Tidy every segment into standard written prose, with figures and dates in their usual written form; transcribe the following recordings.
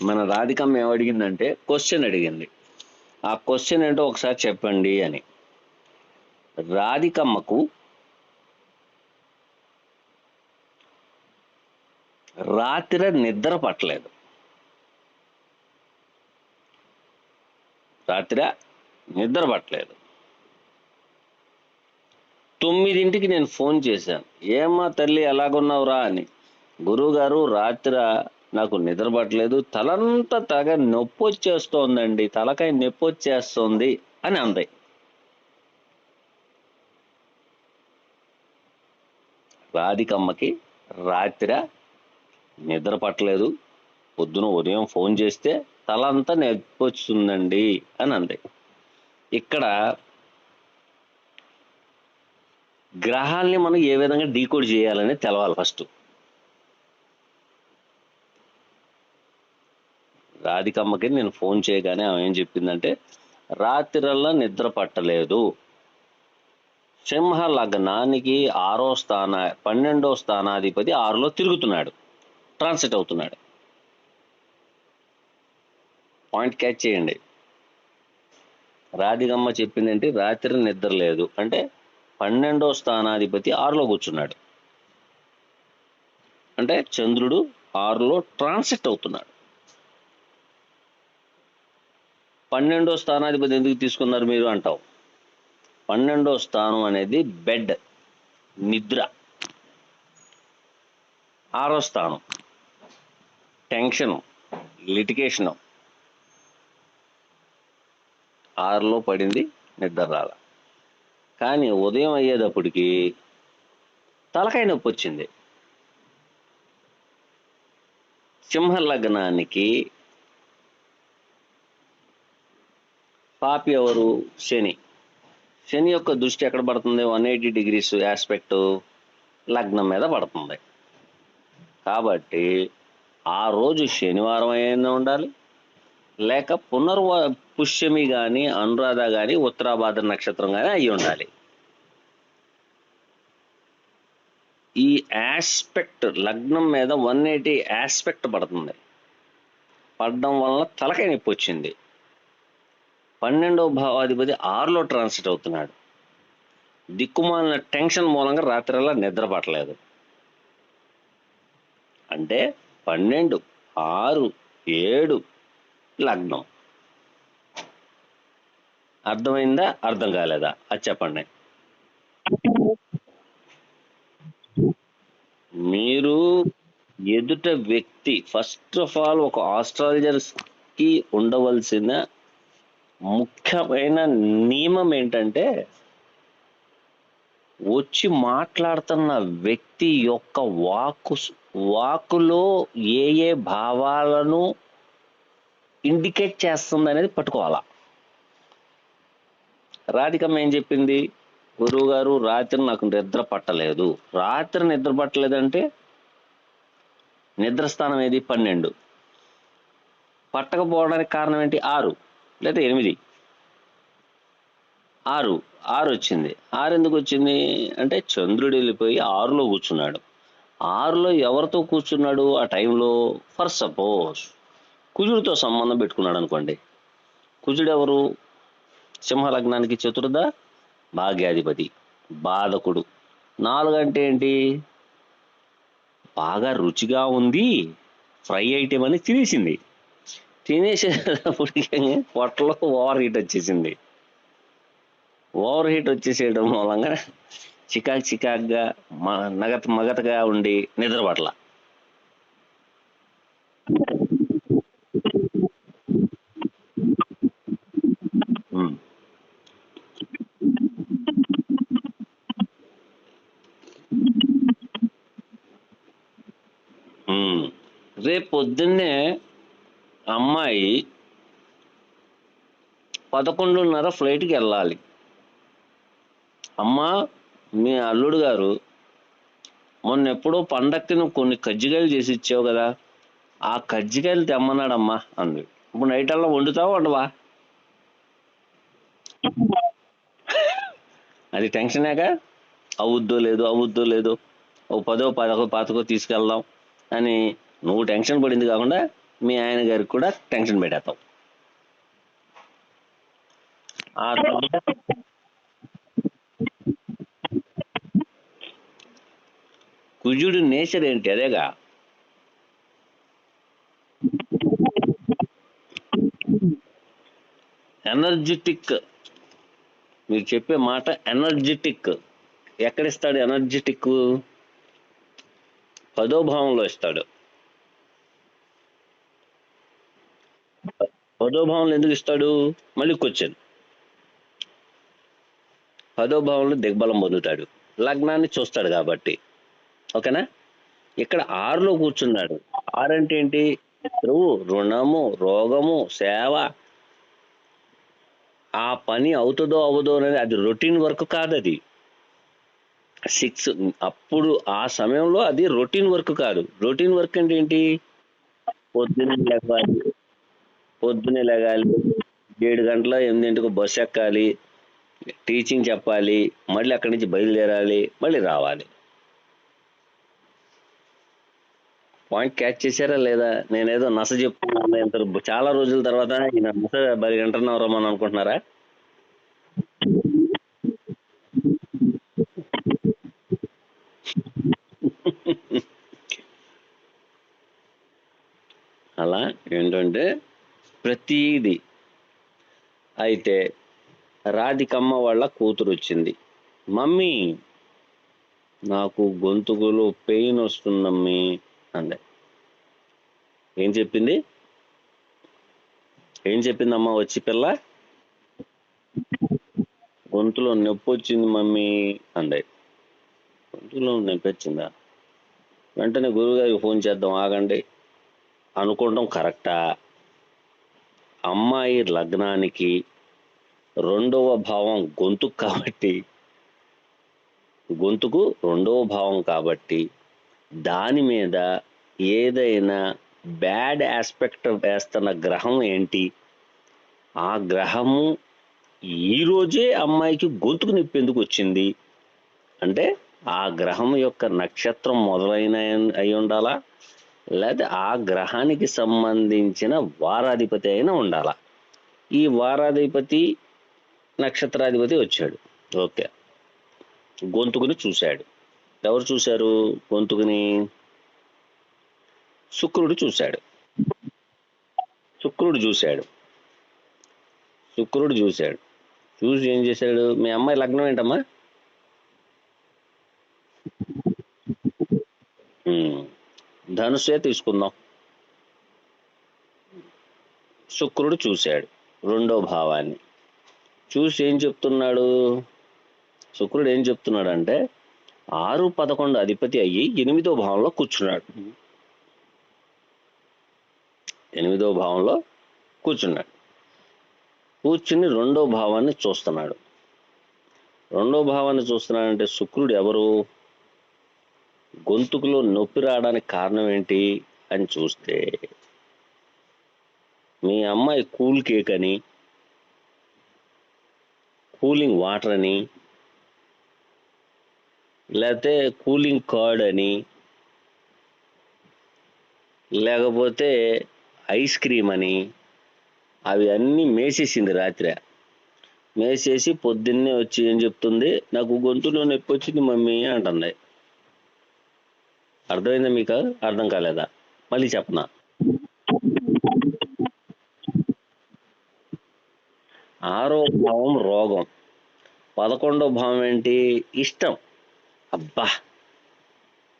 మన రాధికమ్మ ఏమడిగిందంటే క్వశ్చన్ అడిగింది. ఆ క్వశ్చన్ ఏంటో ఒకసారి చెప్పండి అని. రాధికమ్మకు రాత్రి నిద్ర పట్టలేదు. రాత్రి నిద్ర పట్టలేదు. 9ంటికి నేను ఫోన్ చేశాను. ఏమ్మా తల్లి ఎలాగున్నావురా అని. గురువుగారు రాత్రి నాకు నిద్ర పట్టలేదు, తలంతా తెగ నొప్పి వచ్చేస్తోందండి, తలకాయ నొప్పి వచ్చేస్తోంది అని అంది. రాధికమ్మకి రాత్రి నిద్ర పట్టలేదు, పొద్దున ఉదయం ఫోన్ చేస్తే తలంతా నొప్పి వస్తుందండి అని అంది. ఇక్కడ గ్రహాల్ని మనం ఏ విధంగా డీకోడ్ చేయాలని తెలవాలి. ఫస్ట్ రాధికమ్మకి నేను ఫోన్ చేయగానే ఆమె ఏం చెప్పిందంటే, రాత్రిల్లా నిద్ర పట్టలేదు, సింహ లగ్నానికి 12వ స్థానాధిపతి 6లో తిరుగుతున్నాడు, ట్రాన్సిట్ అవుతున్నాడు. పాయింట్ క్యాచ్ చేయండి. రాధికమ్మ చెప్పిందేంటి? రాత్రి నిద్ర లేదు అంటే 12వ స్థానాధిపతి 6లో కూర్చున్నాడు, అంటే చంద్రుడు 6లో ట్రాన్సిట్ అవుతున్నాడు. 12వ స్థానాధిపతి ఎందుకు తీసుకున్నారు మీరు అంటావు. 12వ స్థానం అనేది బెడ్, నిద్ర. 6వ స్థానం టెన్షను, లిటిగేషను. 6లో పడింది, నిద్ర రాల. కానీ ఉదయం అయ్యేటప్పటికి తలకాయ నొప్పి వచ్చింది. సింహ లగ్నానికి పాపి ఎవరు? శని. శని యొక్క దృష్టి ఎక్కడ పడుతుంది? 180 degrees ఆస్పెక్ట్ లగ్నం మీద పడుతుంది. కాబట్టి ఆ రోజు శనివారం అయినా ఉండాలి, లేక పుష్యమి కానీ అనురాధ కానీ ఉత్తరాభాద్ర నక్షత్రం కానీ అయి ఉండాలి. ఈ ఆస్పెక్ట్ లగ్నం మీద 180 ఆస్పెక్ట్ పడుతుంది. పడడం వలన తలకాయ నొప్పి వచ్చింది. 12వ భావాధిపతి 6లో ట్రాన్సిట్ అవుతున్నాడు. దిక్కుమాలిన టెన్షన్ మూలంగా రాత్రిలా నిద్ర పట్టలేదు. అంటే 12, 6, 7 లగ్నం. అర్థమైందా? అర్థం కాలేదా? అది చెప్పండి. మీరు ఎదుట వ్యక్తి ఫస్ట్ ఆఫ్ ఆల్ ఒక ఆస్ట్రాలజర్కి ఉండవలసిన ముఖ్యమైన నియమం ఏంటంటే, వచ్చి మాట్లాడుతున్న వ్యక్తి యొక్క వాక్కులో ఏ ఏ భావాలను ఇండికేట్ చేస్తుంది అనేది పట్టుకోవాలా. రాధికమ్మ ఏం చెప్పింది? గురువు గారు రాత్రి నాకు నిద్ర పట్టలేదు. రాత్రి నిద్ర పట్టలేదంటే నిద్రస్థానం ఏది? 12. పట్టకపోవడానికి కారణం ఏంటి? 6 లేదా 8. 6 వచ్చింది. 6 ఎందుకు వచ్చింది అంటే చంద్రుడు వెళ్ళిపోయి 6లో కూర్చున్నాడు. 6లో ఎవరితో కూర్చున్నాడు ఆ టైంలో? ఫర్ సపోజ్ కుజుడితో సంబంధం పెట్టుకున్నాడు అనుకోండి. కుజుడు ఎవరు? సింహ లగ్నానికి చతుర్థ భాగ్యాధిపతి, బాధకుడు. 4 అంటే ఏంటి? బాగా రుచిగా ఉంది, ఫ్రై ఐటెం అని తినేసింది. తినేసేటప్పటికి పొట్టలో ఓవర్ హీట్ వచ్చేసింది. ఓవర్ హీట్ వచ్చేసేయడం మూలంగా చికాగ్గా మగతగా ఉండి నిద్ర పట్ల. రేపు పొద్దున్నే అమ్మాయి 11:30 ఫ్లైట్కి వెళ్ళాలి. అమ్మా, మీ అల్లుడు గారు మొన్న ఎప్పుడో పండక్కి నువ్వు కొన్ని కజ్జికాయలు చేసి ఇచ్చావు కదా, ఆ కజ్జికాయలు తెమ్మన్నాడమ్మా అంది. ఇప్పుడు నైట్ అలా వండుతావా వండవా? అది టెన్షనేగా. అవుద్దో లేదో, ఓ 10, 11, 15 తీసుకెళ్దాం అని నువ్వు టెన్షన్ పడింది కాకుండా మీ ఆయన గారికి కూడా టెన్షన్ పెట్టేస్తాం. ఆ తర్వాత కుజుడు నేచర్ ఏంటి? అదేగా. ఎనర్జెటిక్. మీరు చెప్పే మాట ఎనర్జెటిక్. ఎక్కడిస్తాడు ఎనర్జెటిక్? 10వ భావంలో ఇస్తాడు. 10వ భావంలో ఎందుకు ఇస్తాడు? మళ్ళీ క్వశ్చన్. 10వ భావంలో దిగ్బలం పొందుతాడు, లగ్నాన్ని చూస్తాడు కాబట్టి. ఓకేనా? ఇక్కడ 6లో కూర్చున్నాడు. 6 అంటే ఏంటి? శత్రువు, రుణము, రోగము, సేవ. ఆ పని అవుతుందో అవ్వదో అనేది అది రొటీన్ వర్క్ కాదు. అది 6 అప్పుడు ఆ సమయంలో అది రొటీన్ వర్క్ కాదు. రొటీన్ వర్క్ అంటే ఏంటి? పొద్దున్నే లేగాలి, 7 గంటల 8 బస్సు ఎక్కాలి, టీచింగ్ చెప్పాలి, మళ్ళీ అక్కడి నుంచి బయలుదేరాలి, మళ్ళీ రావాలి. పాయింట్ క్యాచ్ చేశారా లేదా? నేనేదో నస చెప్తున్నాను ఇంత చాలా రోజుల తర్వాత ఈయన నస బలి వింటున్నారో మనం అనుకుంటున్నారా? అలా ఏంటంటే ప్రతిదీ. అయితే రాధికమ్మ వాళ్ళ కూతురు వచ్చింది. మమ్మీ, నాకు గొంతుకులో పెయిన్ వస్తుందమ్మీ అంది. ఏం చెప్పింది? అమ్మ వచ్చి పిల్ల? గొంతులో నొప్పి వచ్చింది మమ్మీ అంది. గొంతులో నొప్పి వచ్చిందా? వెంటనే గురువుగారికి ఫోన్ చేద్దాం ఆగండి అనుకోవడం కరెక్టా? అమ్మాయి లగ్నానికి 2వ భావం గొంతుకు కాబట్టి, గొంతుకు 2వ భావం కాబట్టి దాని మీద ఏదైనా బ్యాడ్ ఆస్పెక్ట్ వేస్తున్న గ్రహం ఏంటి? ఆ గ్రహము ఈరోజే అమ్మాయికి గొంతుకు నొప్పి ఎందుకు వచ్చింది అంటే ఆ గ్రహం యొక్క నక్షత్రం మొదలైన అయి ఉండాలా, లేదా ఆ గ్రహానికి సంబంధించిన వారాధిపతి అయినా ఉండాలా. ఈ వారాధిపతి నక్షత్రాధిపతి వచ్చాడు. ఓకే, గొంతుకుని చూశాడు. ఎవరు చూశారు గొంతుకుని? శుక్రుడు చూశాడు. చూసి ఏం చేశాడు? మీ అమ్మాయి లగ్నం ఏంటమ్మా? ధనుసే తీసుకుందాం. శుక్రుడు చూశాడు 2వ భావాన్ని. చూసి ఏం చెప్తున్నాడు? శుక్రుడు ఏం చెప్తున్నాడు అంటే 6, 11 అధిపతి అయ్యి 8వ భావంలో కూర్చున్నాడు. 8వ భావంలో కూర్చుని 2వ భావాన్ని చూస్తున్నాడు. 2వ భావాన్ని చూస్తున్నాడంటే శుక్రుడు ఎవరు? గొంతుకులో నొప్పి రావడానికి కారణం ఏంటి అని చూస్తే మీ అమ్మాయి కూల్ కేక్ అని, కూలింగ్ వాటర్ అని, లేకపోతే కూలింగ్ కర్డ్ అని, లేకపోతే ఐస్ క్రీమ్ అని, అవి అన్నీ మేసేసింది రాత్రి. మేసేసి పొద్దున్నే వచ్చి ఏం చెప్తుంది? నాకు గొంతులో నొప్పి వచ్చింది మమ్మీ అంటుంది. అర్థమైందా మీకు? అర్థం కాలేదా? మళ్ళీ చెప్పనా? 6వ భావం రోగం, 11వ భావం ఏంటి? ఇష్టం. అబ్బా,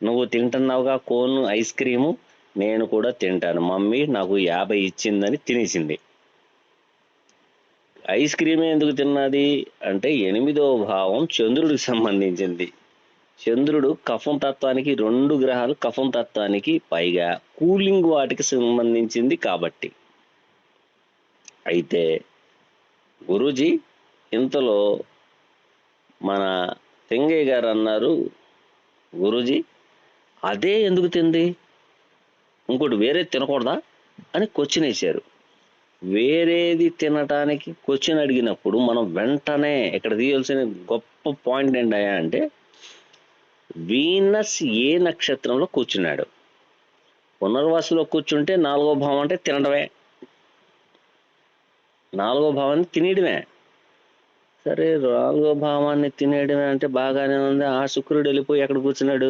నువ్వు తింటున్నావుగా కోన్ ఐస్ క్రీము, నేను కూడా తింటాను మమ్మీ, నాకు 50 ఇచ్చిందని తినేసింది. ఐస్ క్రీమే ఎందుకు తిన్నది అంటే 8వ భావం చంద్రుడికి సంబంధించింది. చంద్రుడు కఫం తత్వానికి, 2 గ్రహాలు కఫం తత్వానికి, పైగా కూలింగ్ వాటికి సంబంధించింది కాబట్టి. అయితే గురూజీ, ఇంతలో మన తెంగయ్య గారు అన్నారు, గురూజీ అదే ఎందుకు తింది, ఇంకోటి వేరే తినకూడదా అని క్వశ్చన్ వేశారు. వేరేది తినటానికి క్వశ్చన్ అడిగినప్పుడు మనం వెంటనే ఇక్కడ తీయాల్సిన గొప్ప పాయింట్ ఏంటయ్యా అంటే వీనస్ ఏ నక్షత్రంలో కూర్చున్నాడు? పునర్వాసులో కూర్చుంటే 4వ భావం అంటే తినడమే, 4వ భావాన్ని తినేయడమే. సరే 4వ భావాన్ని తినేయడమే అంటే బాగానే ఉంది. ఆ శుక్రుడు వెళ్ళిపోయి ఎక్కడ కూర్చున్నాడు?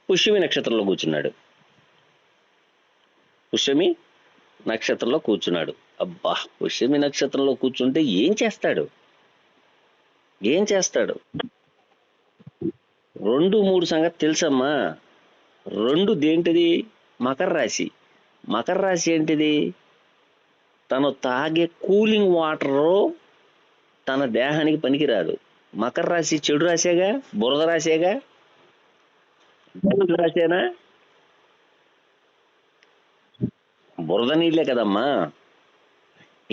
పుష్యమి నక్షత్రంలో కూర్చున్నాడు. పుష్యమి నక్షత్రంలో కూర్చున్నాడు. అబ్బా, పుష్యమి నక్షత్రంలో కూర్చుంటే ఏం చేస్తాడు? 2, 3 సంగతి తెలుసమ్మా. 2 దేంటిది? మకర రాశి. మకర రాశి ఏంటిది? తను తాగే కూలింగ్ వాటర్ తన దేహానికి పనికిరాదు. మకర రాశి చెడు రాసేగా, బురద రాసేగా, రాసేనా? బురద నీళ్ళే కదమ్మా.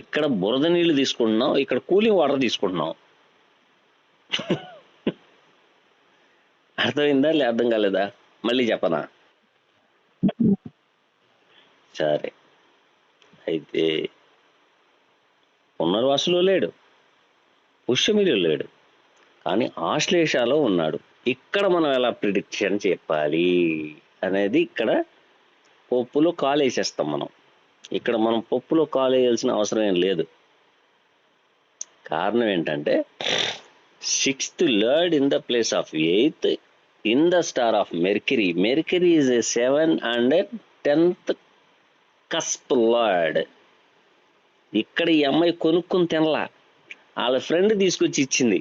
ఇక్కడ బురద నీళ్లు తీసుకుంటున్నాం, ఇక్కడ కూలింగ్ వాటర్ తీసుకుంటున్నాం. అర్థమైందా? అర్థం కాలేదా? మళ్ళీ చెప్పనా? సరే, అయితే పునర్వాసులో లేడు, పుష్యమిలో లేడు, కానీ ఆశ్లేషాలో ఉన్నాడు. ఇక్కడ మనం ఎలా ప్రిడిక్షన్ చెప్పాలి అనేది ఇక్కడ పప్పులో కాలు వేసేస్తాం మనం. ఇక్కడ మనం పప్పులో కాలు వేయాల్సిన అవసరం ఏం లేదు. కారణం ఏంటంటే 6th Lord in the place of 8th in the star of Mercury. Mercury is a 7 and a 10th cusp Lord. ఇక్కడ ఈ అమ్మాయి కొనుక్కుని తినలా, వాళ్ళ ఫ్రెండ్ తీసుకొచ్చి ఇచ్చింది.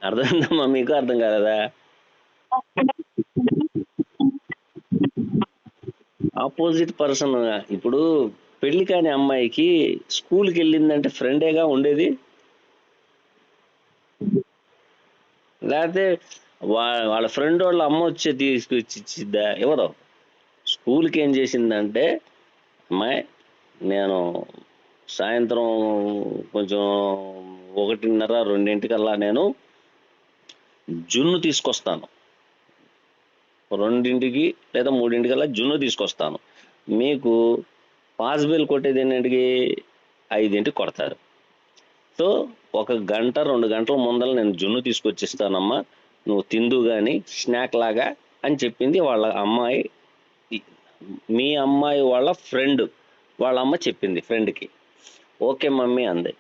అర్థమైందమ్మా మీకు? అర్థం కాలేదా? Opposite person. ఇప్పుడు పెళ్లి కాని అమ్మాయికి స్కూల్కి వెళ్ళిందంటే ఫ్రెండేగా ఉండేది, లేకపోతే వాళ్ళ ఫ్రెండ్ వాళ్ళ అమ్మ వచ్చి తీసుకొచ్చి ఇచ్చిద్దా? ఎవరో. స్కూల్కి ఏం చేసిందంటే, అమ్మాయి నేను సాయంత్రం కొంచెం 1:30-2 నేను జున్ను తీసుకొస్తాను, 2 లేదా 3 జున్ను తీసుకొస్తాను, మీకు పాసిబుల్ కొట్టేది ఎన్నింటికి? 5 కొడతారు. సో 1 గంట 2 గంటల ముందర నేను జున్ను తీసుకొచ్చిస్తానమ్మా, నువ్వు తిందు కానీ స్నాక్ లాగా అని చెప్పింది వాళ్ళ అమ్మాయి. మీ అమ్మాయి వాళ్ళ ఫ్రెండ్ వాళ్ళ అమ్మ చెప్పింది ఫ్రెండ్కి. ఓకే మమ్మీ అంది.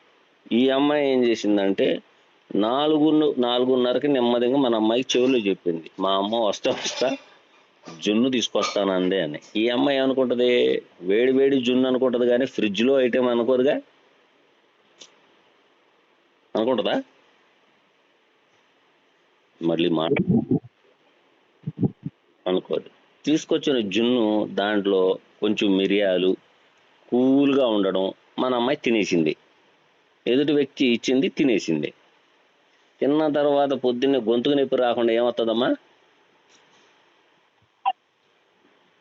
ఈ అమ్మాయి ఏం చేసిందంటే 4:30కి నెమ్మదిగా మన అమ్మాయికి చెవులు చెప్పింది, మా అమ్మ వస్తా జున్ను తీసుకొస్తానందే అని. ఈ అమ్మాయి అనుకుంటది వేడి వేడి జున్ను అనుకుంటది, కానీ ఫ్రిడ్జ్లో ఐటెం అనుకోదుగా. అనుకుంటుందా? మళ్ళీ మాట అనుకోదు. తీసుకొచ్చిన జున్ను దాంట్లో కొంచెం మిరియాలు, కూల్గా ఉండడం, మన అమ్మాయి తినేసింది. ఎదుటి వ్యక్తి ఇచ్చింది తినేసింది. తిన్న తర్వాత పొద్దున్నే గొంతుకు నొప్పి రాకుండా ఏమవుతుందమ్మా?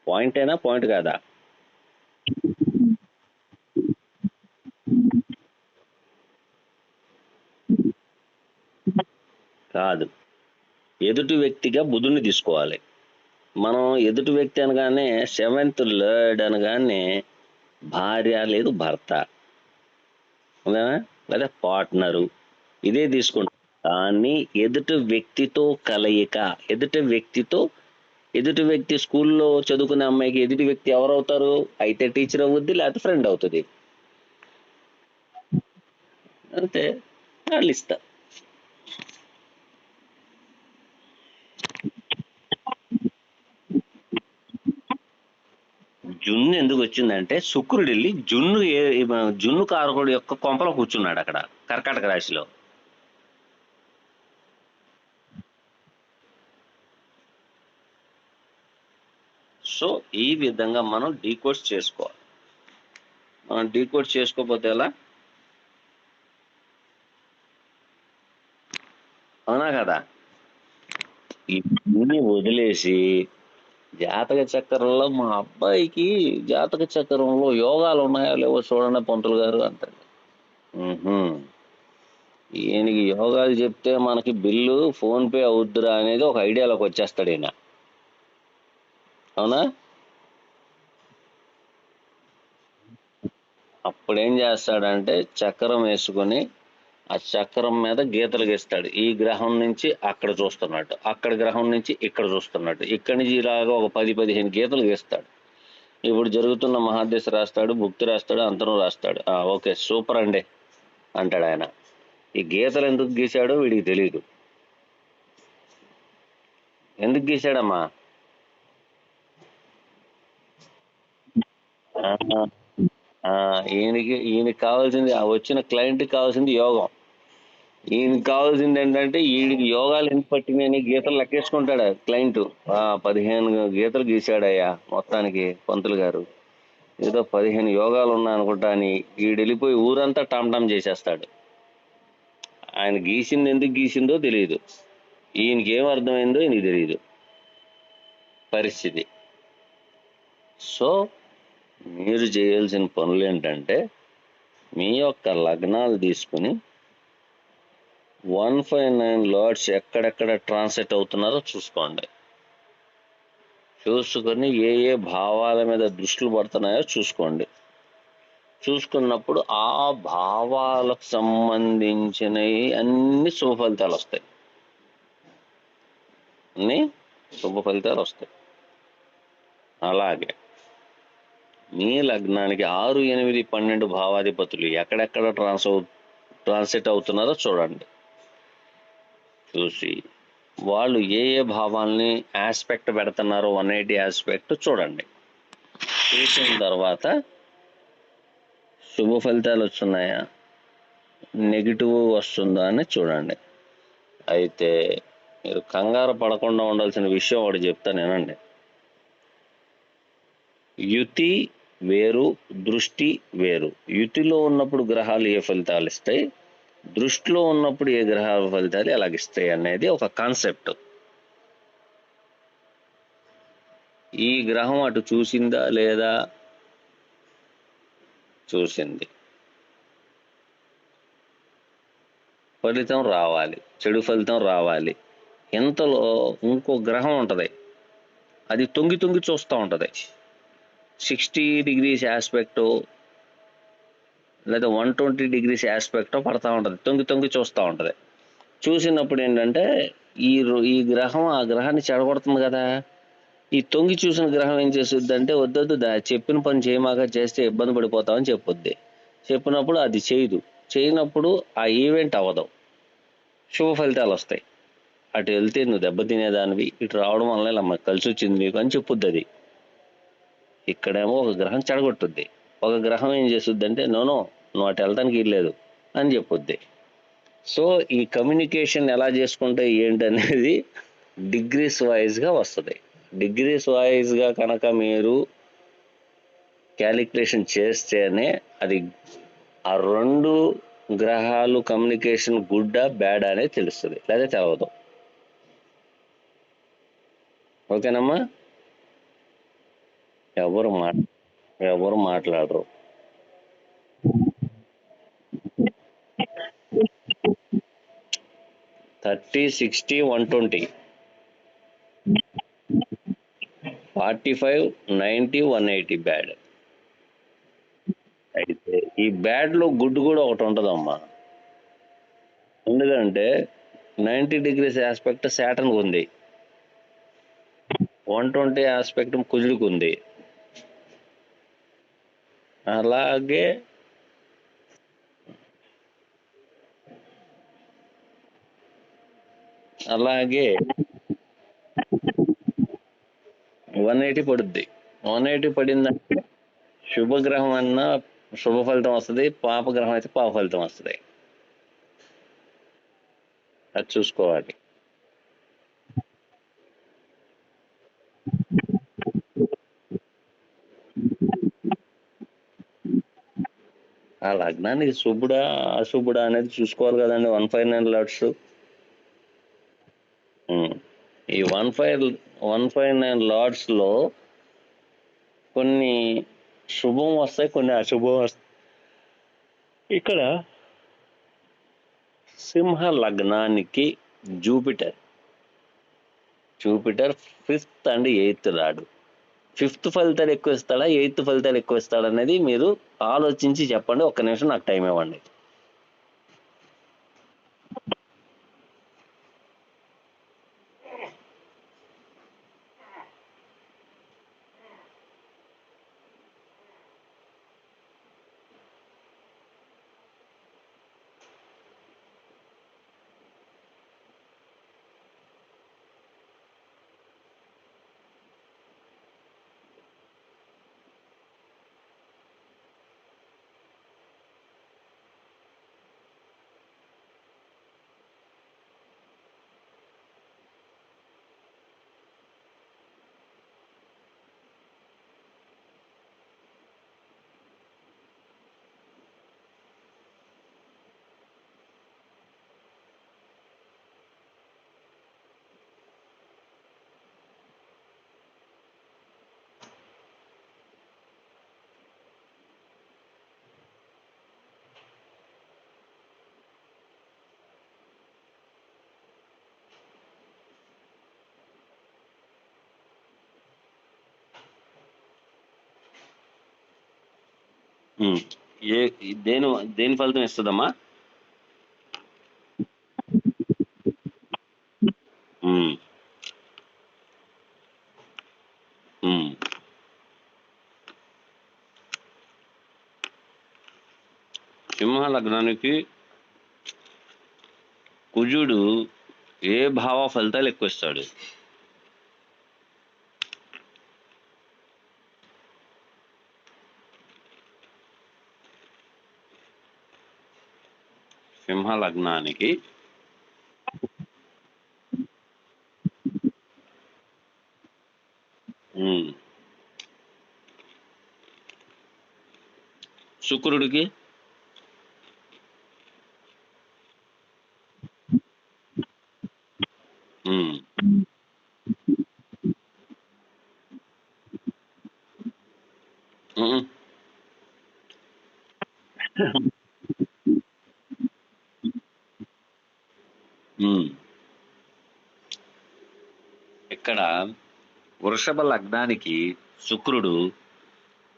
పాయింటేనా? పాయింట్ కాదా? కాదు. ఎదుటి వ్యక్తిగా బుధుని తీసుకోవాలి మనం. ఎదుటి వ్యక్తి అనగానే 7th Lord అనగానే భార్య లేదు భర్త లేదా పార్ట్నరు ఇదే తీసుకుంటాం. కానీ ఎదుటి వ్యక్తితో కలయిక, ఎదుటి వ్యక్తి స్కూల్లో చదువుకునే అమ్మాయికి ఎదుటి వ్యక్తి ఎవరవుతారు? అయితే టీచర్ అవుద్ది, లేకపోతే ఫ్రెండ్ అవుతుంది. అంతే, వాళ్ళు ఇస్తారు. జున్ను ఎందుకు వచ్చిందంటే శుక్రుడు వెళ్ళి జున్ను కారకుడు యొక్క కొంపలో కూర్చున్నాడు అక్కడ కర్కాటక రాశిలో. సో ఈ విధంగా మనం డీకోడ్ చేసుకోవాలి. మనం డీకోడ్ చేసుకోకపోతే ఎలా? అవునా కదా? ఇవన్నీ వదిలేసి జాతక చక్రంలో మా అబ్బాయికి జాతక చక్రంలో యోగాలు ఉన్నాయో లేవో చూడండి పంతులు గారు అంటాడు. ఈయనకి యోగాలు చెప్తే మనకి బిల్లు ఫోన్పే అవుద్దురా అనేది ఒక ఐడియాలోకి వచ్చేస్తాడు ఈయన. అవునా? అప్పుడు ఏం చేస్తాడంటే చక్రం వేసుకొని ఆ చక్రం మీద గీతలు గీస్తాడు. ఈ గ్రహం నుంచి అక్కడ చూస్తున్నట్టు, అక్కడ గ్రహం నుంచి ఇక్కడ చూస్తున్నట్టు, ఇక్కడి నుంచి ఇలాగా ఒక 10-15 గీతలు గీస్తాడు. ఇప్పుడు జరుగుతున్న మహాదశ రాస్తాడు, భుక్తి రాస్తాడు, అంతరం రాస్తాడు. ఓకే సూపర్ అండి అంటాడు ఆయన. ఈ గీతలు ఎందుకు గీశాడో వీడికి తెలియదు. ఎందుకు గీశాడమ్మా? ఈయనకి కావాల్సింది, వచ్చిన క్లయింట్కి కావాల్సింది యోగం. ఈయనకి కావాల్సింది ఏంటంటే ఈయనకి యోగాలు ఎంత పట్టినాయని గీతలు లెక్కేసుకుంటాడు క్లయింట్. 15 గీతలు గీశాడయ్యా మొత్తానికి పంతులు గారు, ఏదో 15 యోగాలు ఉన్నాయి అనుకుంటా అని ఈడు వెళ్ళిపోయి ఊరంతా టామ్ చేసేస్తాడు. ఆయన గీసింది ఎందుకు గీసిందో తెలియదు, ఈయనకి ఏం అర్థమైందో ఈయనకి తెలియదు పరిస్థితి. సో మీరు చేయాల్సిన పనులు ఏంటంటే మీ యొక్క లగ్నాలు తీసుకుని 159 లార్డ్స్ ఎక్కడెక్కడ ట్రాన్సిట్ అవుతున్నారో చూసుకోండి. చూసుకొని ఏ ఏ భావాల మీద దృష్టిలు పడుతున్నాయో చూసుకోండి. చూసుకున్నప్పుడు ఆ భావాలకు సంబంధించినవి అన్ని శుభ ఫలితాలు వస్తాయి. అన్ని శుభ ఫలితాలు వస్తాయి. అలాగే మీ లగ్నానికి 6, 8, 12 భావాధిపతులు ఎక్కడెక్కడ ట్రాన్సిట్ అవుతున్నారో చూడండి. చూసి వాళ్ళు ఏ ఏ భావాల్ని ఆస్పెక్ట్ పెడుతున్నారో 180 ఆస్పెక్ట్ చూడండి. చూసిన తర్వాత శుభ ఫలితాలు వస్తున్నాయా, నెగిటివ్ వస్తుందా అని చూడండి. అయితే మీరు కంగారు పడకుండా ఉండాల్సిన విషయం ఒకటి చెప్తాను వినండి. యుతి వేరు, దృష్టి వేరు. యుతిలో ఉన్నప్పుడు గ్రహాలు ఏ ఫలితాలు ఇస్తాయి, దృష్టిలో ఉన్నప్పుడు ఏ గ్రహాల ఫలితాలు ఎలాగిస్తాయి అనేది ఒక కాన్సెప్ట్. ఈ గ్రహం అటు చూసిందా లేదా, చూసింది, ఫలితం రావాలి, చెడు ఫలితం రావాలి. ఇంతలో ఇంకో గ్రహం ఉంటుంది, అది తొంగి చూస్తూ ఉంటుంది. 60 degrees ఆస్పెక్ట్ లేదా 120 degrees ఆస్పెక్ట్ పడతా ఉంటుంది, తొంగి చూస్తూ ఉంటుంది. చూసినప్పుడు ఏంటంటే ఈ గ్రహం ఆ గ్రహాన్ని చెడగొడుతుంది కదా. ఈ తొంగి చూసిన గ్రహం ఏం చేస్తుంది అంటే, వద్దొద్దు చెప్పిన పని చేయమాక, చేస్తే ఇబ్బంది పడిపోతామని చెప్పుద్ది. చెప్పినప్పుడు అది చేయనప్పుడు ఆ ఈవెంట్ అవ్వదు, శుభ ఫలితాలు వస్తాయి. అటు వెళ్తే నువ్వు దెబ్బతినేదానివి, ఇటు రావడం వల్ల ఇలా కలిసి వచ్చింది నీకు అని చెప్పుద్ది అది. ఇక్కడేమో ఒక గ్రహం చెడగొట్టుద్ది, ఒక గ్రహం ఏం చేస్తుంది అంటే నువ్వు అటు వెళ్తానికి వీల్లేదు అని చెప్పుద్ది. సో ఈ కమ్యూనికేషన్ ఎలా చేసుకుంటే ఏంటనేది డిగ్రీస్ వైజ్గా వస్తుంది. డిగ్రీస్ వైజ్గా కనుక మీరు క్యాలిక్యులేషన్ చేస్తేనే అది ఆ 2 గ్రహాలు కమ్యూనికేషన్ గుడ్డా బ్యాడ్ అనేది తెలుస్తుంది, లేదా తెలవదు. ఓకేనమ్మా? ఎవరు మాట్లాడరు. 30, 60, 120, 45, 90, 180 బ్యాడ్. అయితే ఈ బ్యాడ్ లో గుడ్ కూడా ఒకటి ఉంటుందమ్మా. ఎందుకంటే 90 degrees ఆస్పెక్ట్ సాటర్న్ ఉంది, 120 ఆస్పెక్ట్ కుజుడికి ఉంది. అలాగే అలాగే 180 పడుద్ది. 180 పడిందంటే శుభగ్రహం అన్నా శుభ ఫలితం వస్తుంది, పాపగ్రహం అయితే పాప ఫలితం వస్తుంది. అది చూసుకోవాలి. ఆ లగ్నానికి శుభుడా అశుభుడా అనేది చూసుకోవాలి కదండి. 159 లార్డ్స్. ఈ 159 లార్డ్స్ లో కొన్ని శుభం వస్తాయి, కొన్ని అశుభం వస్తాయి. ఇక్కడ సింహ లగ్నానికి జూపిటర్ 5th and 8th రాడు. 5th ఫలితాలు ఎక్కువ ఇస్తాడా, 8th ఫలితాలు ఎక్కువ ఇస్తాడా అనేది మీరు ఆలోచించి చెప్పండి. ఒక్క నిమిషం నాకు టైం ఇవ్వండి. ఉమ్. ఏ దేని దేని ఫలితం ఇస్తుందమ్మా? ఉమ్, ఉమ్. సింహ లగ్నానికి కుజుడు ఏ భావ ఫలితాలు ఎక్కువ ఇస్తాడు? సింహ లగ్నానికి ఉమ్, శుక్రుడికి ఉమ్, ఉమ్, ఉమ్. ఇక్కడ వృషభ లగ్నానికి శుక్రుడు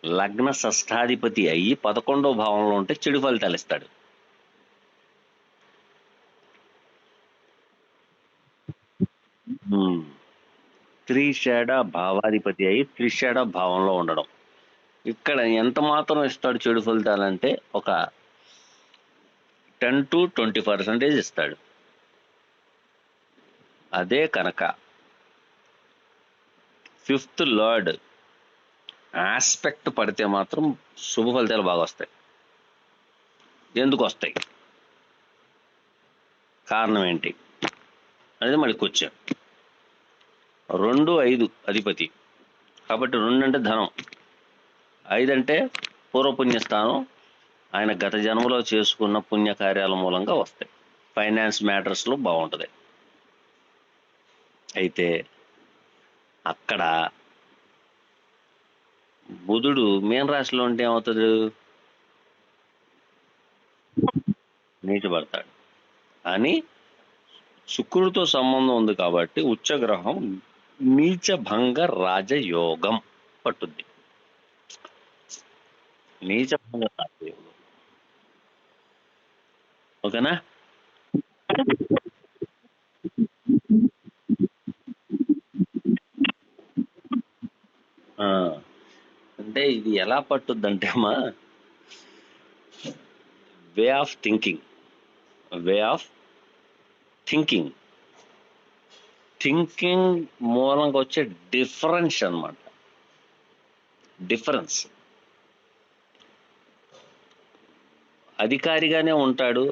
లగ్న షష్ఠాధిపతి అయ్యి 11వ భావంలో ఉంటే చెడు ఫలితాలు ఇస్తాడు. ఉమ్. త్రిషేడ భావాధిపతి అయి త్రిషేడ భావంలో ఉండడం ఇక్కడ ఎంత మాత్రం ఇస్తాడు చెడు ఫలితాలంటే ఒక 10 to 20% ఇస్తాడు. అదే కనుక ఫిఫ్త్ లార్డ్ ఆస్పెక్ట్ పడితే మాత్రం శుభ ఫలితాలు బాగా వస్తాయి. ఎందుకు వస్తాయి? కారణం ఏంటి అనేది మళ్ళీ వచ్చాం. 2, 5 అధిపతి కాబట్టి 2 అంటే ధనం, 5 అంటే పూర్వపుణ్యస్థానం. ఆయన గత జన్మలో చేసుకున్న పుణ్యకార్యాల మూలంగా వస్తాయి. ఫైనాన్స్ మ్యాటర్స్లో బాగుంటుంది. అయితే అక్కడ బుధుడు మీన రాశిలో ఉంటే ఏమవుతుంది? నీచబడతాడు. అని శుక్రుడితో సంబంధం ఉంది కాబట్టి ఉచ్చగ్రహం నీచ భంగ రాజయోగం పట్టుద్ది. నీచ భంగ రాజయోగం. ఓకేనా? ఆ, అంటే ఇది ఎలా పట్టుద్దంటే అమ్మా, way of thinking, way of thinking thinking మూలంగా వచ్చే డిఫరెన్స్ అన్నమాట. డిఫరెన్స్. అధికారిగానే ఉంటాడు,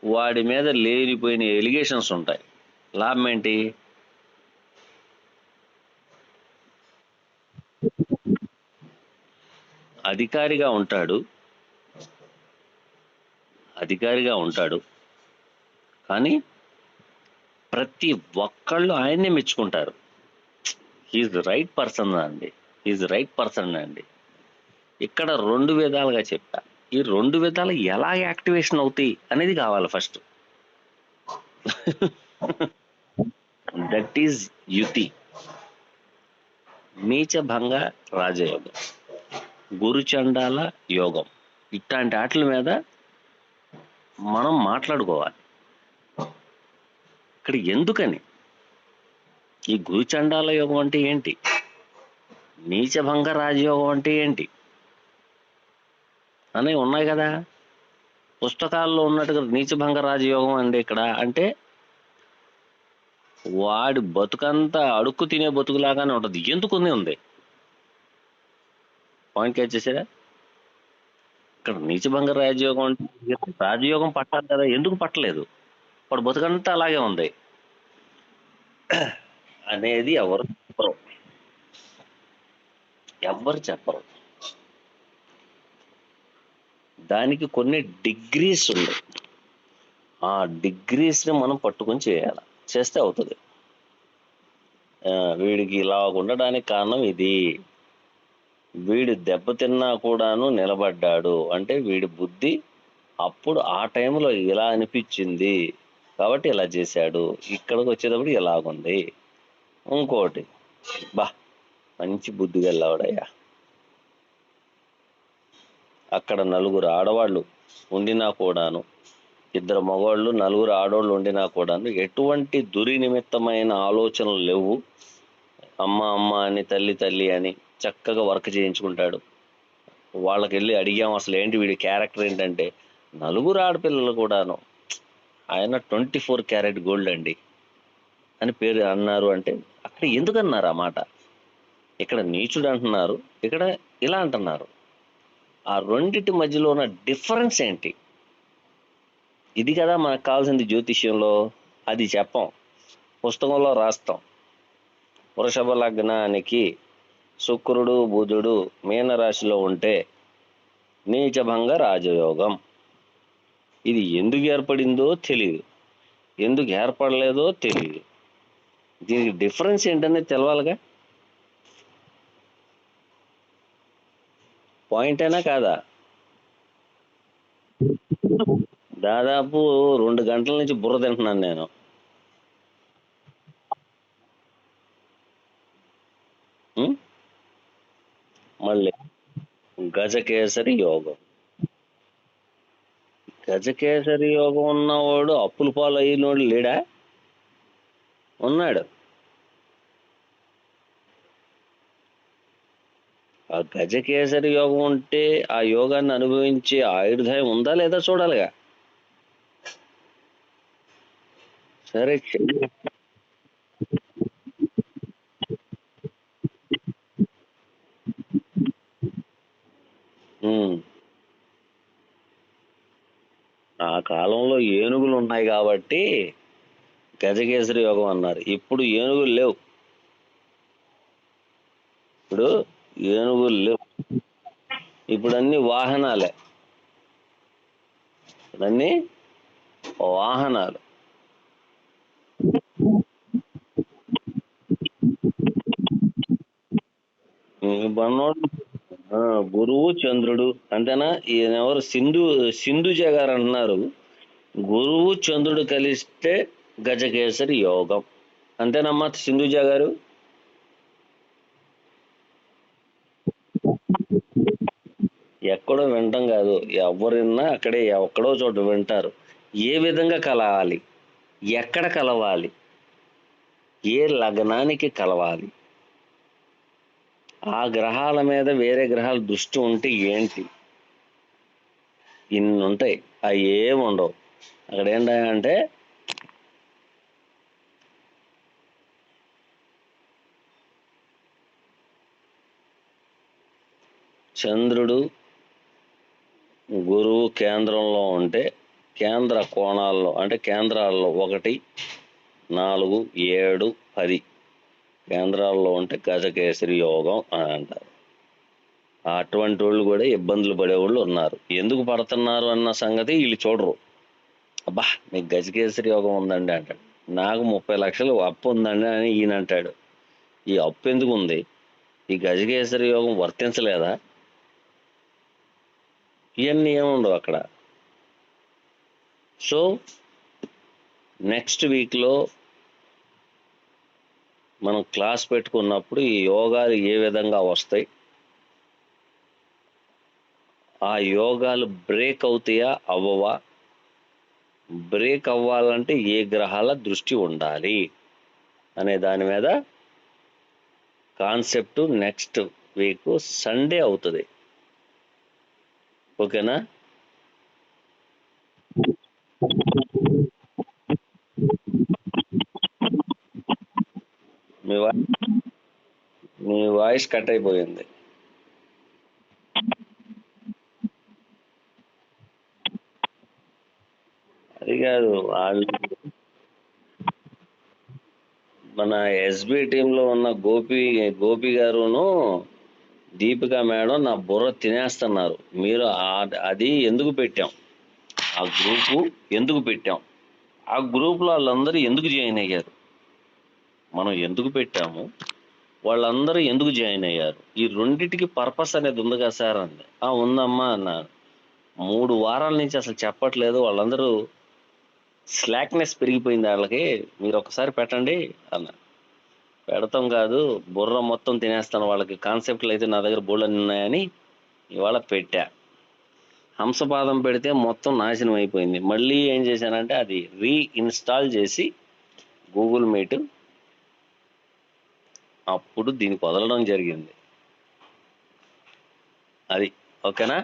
వాడి మీద లేనిపోయిన ఎలిగేషన్స్ ఉంటాయి. లాభం ఏంటి? అధికారిగా ఉంటాడు, అధికారిగా ఉంటాడు కానీ ప్రతి ఒక్కళ్ళు ఆయన్నే మెచ్చుకుంటారు. హీఈస్ రైట్ పర్సన్ అండి, హీఈస్ రైట్ పర్సన్ అండి. ఇక్కడ 2 విధాలుగా చెప్పా. ఈ 2 విధాలు ఎలా యాక్టివేషన్ అవుతాయి అనేది కావాలి ఫస్ట్. That is యుతి. నీచ భంగ రాజయోగం, గురుచండాల యోగం, ఇట్లాంటి వాటి మీద మనం మాట్లాడుకోవాలి. ఇక్కడ ఎందుకని ఈ గురుచండాల యోగం అంటే ఏంటి, నీచభంగ రాజయోగం అంటే ఏంటి అనేవి ఉన్నాయి కదా పుస్తకాల్లో ఉన్నట్టుగా. నీచభంగ రాజయోగం అండి ఇక్కడ అంటే వాడి బతుకంతా అడుక్కు తినే బతుకులాగానే ఉంటుంది. ఎందుకునే ఉంది పాయింట్ క్యాచ్ చేసారా? ఇక్కడ నీచభంగ రాజయోగం అంటే రాజయోగం పట్టాలి కదా, ఎందుకు పట్టలేదు? వాడు బతుకంతా అలాగే ఉంది అనేది ఎవరు చెప్పరు, ఎవ్వరు చెప్పరు. దానికి కొన్ని డిగ్రీస్ ఉన్నాయి. ఆ డిగ్రీస్ని మనం పట్టుకొని చేయాలి, చేస్తే అవుతుంది. వీడికి ఇలా ఉండడానికి కారణం ఇది, వీడు దెబ్బతిన్నా కూడాను నిలబడ్డాడు అంటే వీడి బుద్ధి అప్పుడు ఆ టైంలో ఇలా అనిపించింది కాబట్టి ఇలా చేశాడు, ఇక్కడికి వచ్చేటప్పుడు ఇలాగుంది. ఇంకోటి, బా మంచి బుద్ధి వెళ్ళావడయ్యా అక్కడ నలుగురు ఆడవాళ్ళు ఉండినా కూడాను, ఇద్దరు మగవాళ్ళు నలుగురు ఆడవాళ్ళు ఉండినా కూడాను ఎటువంటి దుర్నిమిత్తమైన ఆలోచనలు లేవు. అమ్మ అమ్మ అని, తల్లి తల్లి అని చక్కగా వర్క్ చేయించుకుంటాడు. వాళ్ళకి వెళ్ళి అడిగాం అసలు ఏంటి వీడి క్యారెక్టర్ ఏంటంటే, నలుగురు ఆడపిల్లలు కూడాను ఆయన 24 క్యారెట్ గోల్డ్ అండి అని పేరు అన్నారు. అంటే అక్కడ ఎందుకు అన్నారు ఆ మాట? ఇక్కడ నీచుడు అంటున్నారు, ఇక్కడ ఇలా అంటున్నారు. ఆ రెండిటి మధ్యలో ఉన్న డిఫరెన్స్ ఏంటి? ఇది కదా మనకు కావాల్సింది జ్యోతిష్యంలో. అది చెప్పం, పుస్తకంలో రాస్తాం. వృషభ లగ్నానికి శుక్రుడు బుధుడు మీనరాశిలో ఉంటే నీచభంగ రాజయోగం. ఇది ఎందుకు ఏర్పడిందో తెలియదు, ఎందుకు ఏర్పడలేదో తెలియదు. దీనికి డిఫరెన్స్ ఏంటనేది తెలవాలిగా. పాయింట్ అయినా కాదా? దాదాపు 2 గంటల నుంచి బుర్ర తింటున్నాను నేను. ఉం? మళ్ళీ గజకేసరి యోగం. గజకేసరి యోగం ఉన్నవాడు అప్పుల పాలు అయినోడు లేడా? ఉన్నాడు. ఆ గజకేసరి యోగం ఉంటే ఆ యోగాన్ని అనుభవించే ఆయుర్దాయం ఉందా లేదా చూడాలిగా. సరే ఆ కాలంలో ఏనుగులు ఉన్నాయి కాబట్టి గజకేసరి యోగం అన్నారు. ఇప్పుడు ఏనుగులు లేవు. ఇప్పుడు ఏనుగులు లేవు. ఇప్పుడు అన్ని వాహనాలే. ఇప్పుడన్నీ వాహనాలు. మనోడు గురువు చంద్రుడు అంతేనా? ఈయన ఎవరు? సింధుజ గారు అంటున్నారు గురువు చంద్రుడు కలిస్తే గజకేసరి యోగం. అంతేనమ్మా సింధుజ గారు? ఎక్కడో వింటాం కాదు, ఎవరిన్నా అక్కడే ఎక్కడో చోట వింటారు. ఏ విధంగా కలవాలి, ఎక్కడ కలవాలి, ఏ లగ్నానికి కలవాలి, ఆ గ్రహాల మీద వేరే గ్రహాల దృష్టి ఉంటే ఏంటి, ఇన్ని ఉంటాయి. అవి ఏమి ఉండవు అక్కడ. ఏంటంటే చంద్రుడు గురువు కేంద్రంలో ఉంటే కేంద్ర కోణాల్లో అంటే కేంద్రాల్లో 1, 4, 7, 10 కేంద్రాల్లో ఉంటే గజకేసరి యోగం అని అంటారు. అటువంటి వాళ్ళు కూడా ఇబ్బందులు పడేవాళ్ళు ఉన్నారు. ఎందుకు పడుతున్నారు అన్న సంగతి వీళ్ళు చూడరు. అబ్బా మీకు గజకేసరి యోగం ఉందండి అంటాడు, నాకు 30 లక్షలు అప్పు ఉందండి అని ఈయన అంటాడు. ఈ అప్పు ఎందుకు ఉంది? ఈ గజకేసరి యోగం వర్తించలేదా? ఇవన్నీ ఏముండవు అక్కడ. సో నెక్స్ట్ వీక్లో మనం క్లాస్ పెట్టుకున్నప్పుడు ఈ యోగాలు ఏ విధంగా వస్తాయి, ఆ యోగాలు బ్రేక్ అవుతాయా అవ్వవా, బ్రేక్ అవ్వాలంటే ఏ గ్రహాల దృష్టి ఉండాలి అనే దాని మీద కాన్సెప్ట్ నెక్స్ట్ వీక్ సండే అవుతుంది. ఓకేనా? మీ వాయిస్ కట్ అయిపోయింది. అది కాదు, వాళ్ళు మన ఎస్బి టీంలో ఉన్న గోపి గారును దీపిక మేడం నా బుర్ర తినేస్తున్నారు. మీరు అది ఎందుకు పెట్టాం, ఆ గ్రూపు ఎందుకు పెట్టాం, ఆ గ్రూప్లో వాళ్ళందరూ ఎందుకు జాయిన్ అయ్యారు, మనం ఎందుకు పెట్టాము, వాళ్ళందరూ ఎందుకు జాయిన్ అయ్యారు, ఈ రెండిటికి పర్పస్ అనేది ఉంది కదా సార్ అంది. ఉందమ్మా అన్నారు. 3 వారాల నుంచి అసలు చెప్పట్లేదు, వాళ్ళందరూ స్లాక్నెస్ పెరిగిపోయింది వాళ్ళకి, మీరు ఒకసారి పెట్టండి అన్న. పెడతాం కాదు, బుర్ర మొత్తం తినేస్తాను వాళ్ళకి. కాన్సెప్ట్లు అయితే నా దగ్గర బోల్డ్ ఉన్నాయని ఇవాళ పెట్టా. హంసపాదం పెడితే మొత్తం నాశనం అయిపోయింది. మళ్ళీ ఏం చేశానంటే అది రీఇన్స్టాల్ చేసి గూగుల్ మీట్ అప్పుడు దీనికి వదలడం జరిగింది. అది ఓకేనా?